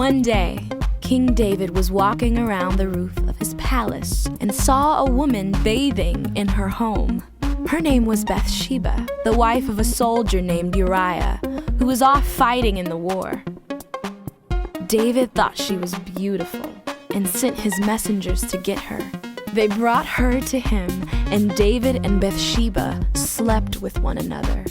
One day, King David was walking around the roof of his palace and saw a woman bathing in her home. Her name was Bathsheba, the wife of a soldier named Uriah, who was off fighting in the war. David thought she was beautiful and sent his messengers to get her. They brought her to him, and David and Bathsheba slept with one another.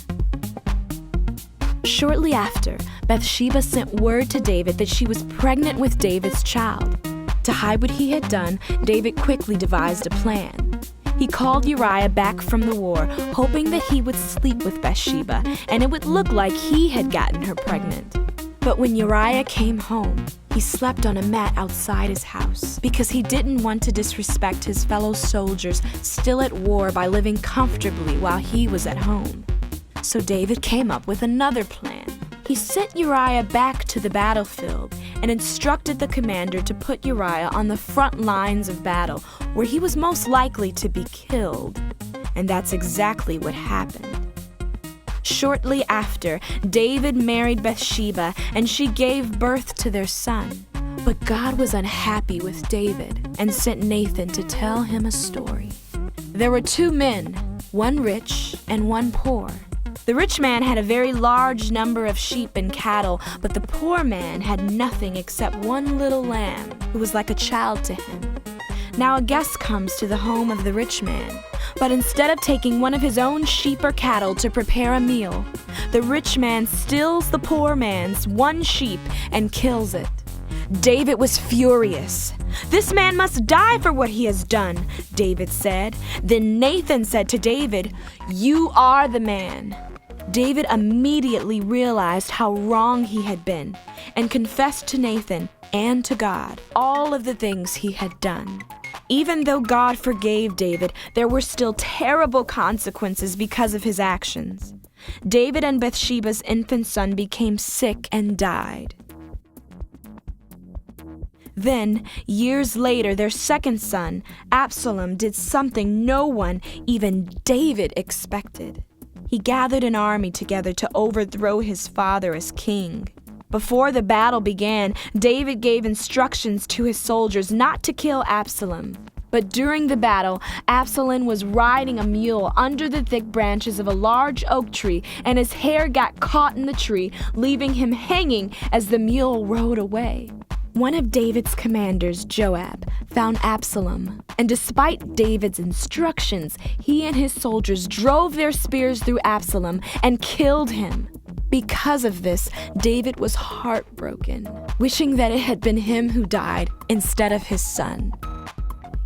Shortly after, Bathsheba sent word to David that she was pregnant with David's child. To hide what he had done, David quickly devised a plan. He called Uriah back from the war, hoping that he would sleep with Bathsheba, and it would look like he had gotten her pregnant. But when Uriah came home, he slept on a mat outside his house because he didn't want to disrespect his fellow soldiers still at war by living comfortably while he was at home. So David came up with another plan. He sent Uriah back to the battlefield and instructed the commander to put Uriah on the front lines of battle, where he was most likely to be killed. And that's exactly what happened. Shortly after, David married Bathsheba, and she gave birth to their son. But God was unhappy with David and sent Nathan to tell him a story. There were two men, one rich and one poor. The rich man had a very large number of sheep and cattle, but the poor man had nothing except one little lamb who was like a child to him. Now a guest comes to the home of the rich man, but instead of taking one of his own sheep or cattle to prepare a meal, the rich man steals the poor man's one sheep and kills it. David was furious. "This man must die for what he has done," David said. Then Nathan said to David, "You are the man." David immediately realized how wrong he had been and confessed to Nathan and to God all of the things he had done. Even though God forgave David, there were still terrible consequences because of his actions. David and Bathsheba's infant son became sick and died. Then, years later, their second son, Absalom, did something no one, even David, expected. He gathered an army together to overthrow his father as king. Before the battle began, David gave instructions to his soldiers not to kill Absalom. But during the battle, Absalom was riding a mule under the thick branches of a large oak tree, and his hair got caught in the tree, leaving him hanging as the mule rode away. One of David's commanders, Joab, found Absalom, and despite David's instructions, he and his soldiers drove their spears through Absalom and killed him. Because of this, David was heartbroken, wishing that it had been him who died instead of his son.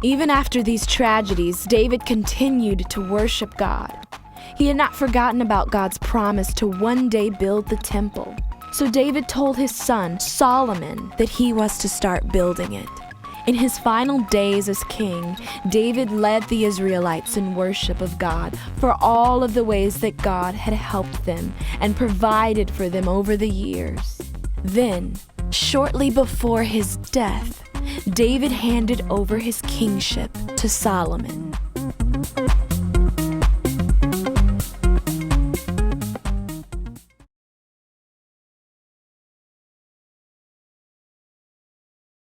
Even after these tragedies, David continued to worship God. He had not forgotten about God's promise to one day build the temple. So David told his son, Solomon, that he was to start building it. In his final days as king, David led the Israelites in worship of God for all of the ways that God had helped them and provided for them over the years. Then, shortly before his death, David handed over his kingship to Solomon.